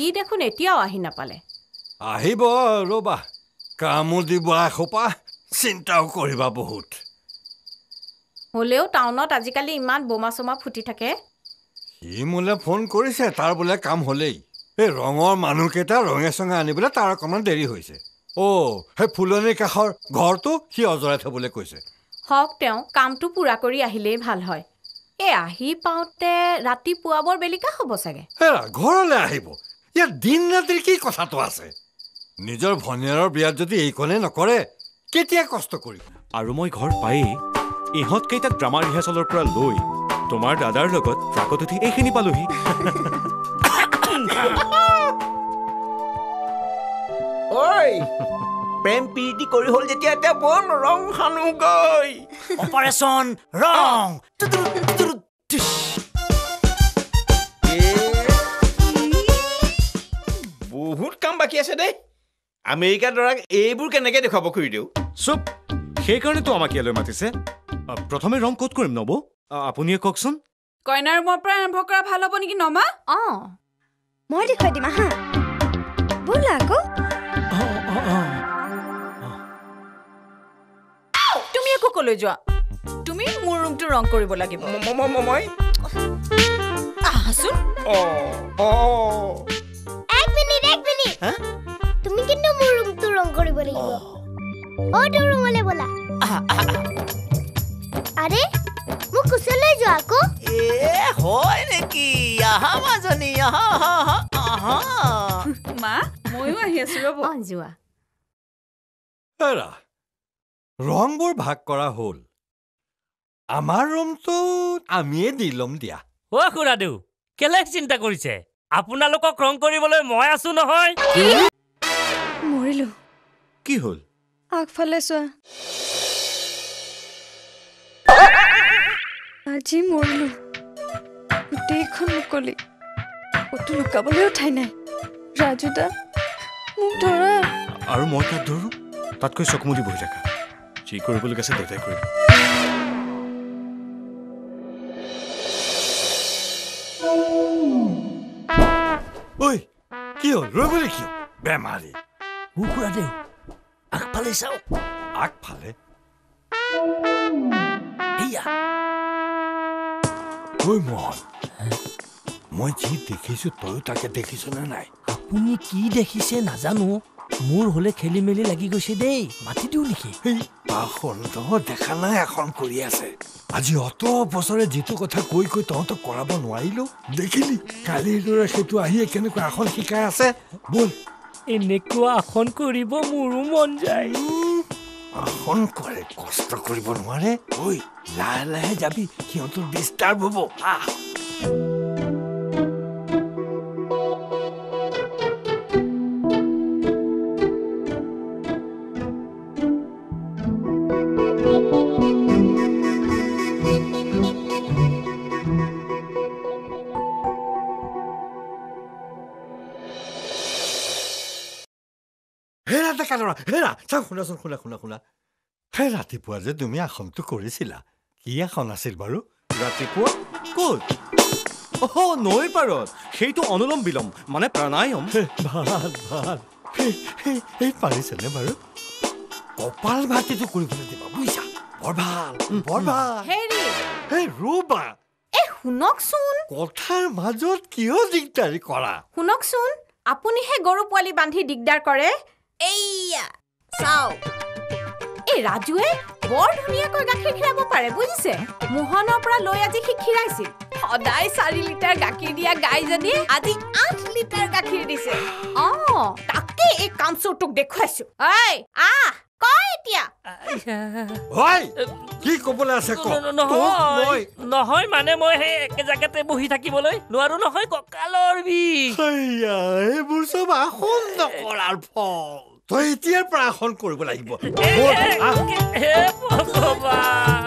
ই দেখোন এতিয়াও আহি নাপালে আহিব ৰবা কামো দিব এসোপা চিন্তাও কৰিবা বহুত হলেও টাউনত আজিকালি ইমান বোমা চমা ফুটি থাকে সি মোলে ফোন কৰিছে তাৰ বোলে কাম হলেই এই ৰঙৰ মানুহকেইটা ৰঙে চঙে আনিবলৈ তাৰ অকণমান দেৰি হৈছে সেই ফুলনিৰ কাষৰ ঘৰটো সি অজৰাই থবলৈ কৈছে হওক তেওঁ কামটো পুৰা কৰি আহিলেই ভাল হয় আহি পাওঁতে ৰাতিপুৱা বৰ বেলিকা হ'ব চাগে হেৰা ঘৰলৈ আহিব ইয়াত দিন ৰাতিৰ কি কথাটো আছে নিজৰ ভনীয়াৰৰ বিয়াত যদি এইকণে নকৰে কেতিয়া কষ্ট কৰিব আৰু মই ঘৰ পায়েই ইহঁতকেইটাক ড্ৰামা ৰিহাৰ্চেলৰ পৰা লৈ তোমাৰ দাদাৰ লগত ট্ৰাকত উঠি এইখিনি পালোহি ঐ প্ৰেম প্ৰীতি কৰি হ'ল যেতিয়া এতিয়া বল ৰং সানোগৈ অপাৰেশ্যন ৰং বহুত কাম বাকী আছে দেই আমেৰিকা দৰাক এইবোৰ কেনেকে দেখুৱাব খুৰি দিওঁ চুপ সেইকাৰণেতো আমাক ইয়ালৈ মাতিছে প্ৰথমে ৰং ক'ত কৰিম নব আপুনিয়ে কওকচোন কইনাৰ ৰুমৰ পৰা আৰম্ভ কৰা ভাল হ'ব নেকি নমা মই দেখুৱাই দিম আহা ব'লা আকৌ তুমি একো কলৈ যোৱা তুমি মোৰ ৰুমটো ৰং কৰিব লাগিব মই আহাচোন এক মিনিট তুমি কিন্তু মোৰ ৰুমটো ৰং কৰিব লাগিব তোৰ ৰুমলৈ ব'লা আৰে মোক কুচলৈ যোৱা আকৌ হয় নেকি আহা মাজনী আহা মা ময়ো আহি আছো ৰ'ব যোৱা হেৰা ৰংবোৰ ভাগ কৰা হ'ল আমাৰ ৰুমটো আমিয়ে দি ল'ম দিয়া খুৰাদেউ কেলে চিন্তা কৰিছে আপোনালোকক ৰং কৰিবলৈ মই আছো নহয় মৰিলো কি হ'ল আগফালে চোৱা আজি মৰিলো গোটেইখন মুকলি ক'তো লুকাবলৈও ঠাই নাই ৰাজু দা মোক ধৰা আৰু মই তাত ধৰো তাতকৈ চকুমুদি বহি থাকা যি কৰিবলগীয়া আছে দেউতাই কৰিব ঐ কি হ'ল ৰ'বলৈ কিয় বেমাৰী খুৰাদেউ আগফালে চাওক আগফালে এয়া ঐ মোহন মই যি দেখিছো তয়ো তাকে দেখিছ নে নাই আপুনি কি দেখিছে নাজানো মোৰ হলে খেলি মেলি লাগি গৈছে দেই মাতি দিওঁ নেকি দেখা নাই এখন কৰি আছে আজি অত বছৰে যিটো কথা কৈ কৈ তহঁতক কৰাব নোৱাৰিলো দেখিলি কালিৰ দৰে সেইটো আহি কেনেকুৱা আসন শিকাই আছে বল এনেকুৱা আসন কৰিব মোৰো মন যায় আসন কৰে কষ্ট কৰিব নোৱাৰে ঐ লাহে লাহে যাবি সিহঁতৰ ডিষ্টাৰ্ব হ'ব ৰাতিপুৱা যে তুমি আসনটো কৰিছিলা কি আসন আছিল বাৰু ৰাতিপুৱা ক'ত নৈৰ পাৰত সেইটো অনুলম বিলম মানে প্ৰাণায়াম ভাল পাৰিছেনে বাৰু কপাল ভাতিটো কৰিবলৈ দিবা বুজিছা বৰ ভাল ৰবা শুনকচোন কথাৰ মাজত কিয় দিগদাৰি কৰা শুনকচোন আপুনিহে গৰু পোৱালি বান্ধি দিগদাৰ কৰে এইয়া চাও ৰাজুৱে বৰ ধুনীয়াকৈ গাখীৰ খীৰাব পাৰে বুজিছে মোহনৰ পৰা লৈ আজি সি খীৰাইছিল সদায় 4 লিটাৰ গাখীৰ দিয়া গাইজনীয়ে আজি 8 লিটাৰ গাখীৰ দিছে তাকে এই কামচোৰটোক দেখুৱাইছো কয় এতিয়া কি ক'বলৈ আছে নহয় মানে মই সেই একে জেগাতে বহি থাকিবলৈ নোৱাৰো নহয় কঁকালৰ বিষ এইবোৰ চব আসন নকৰাৰ ফল তই এতিয়াৰ পৰা আসন কৰিব লাগিব হে ভগৱান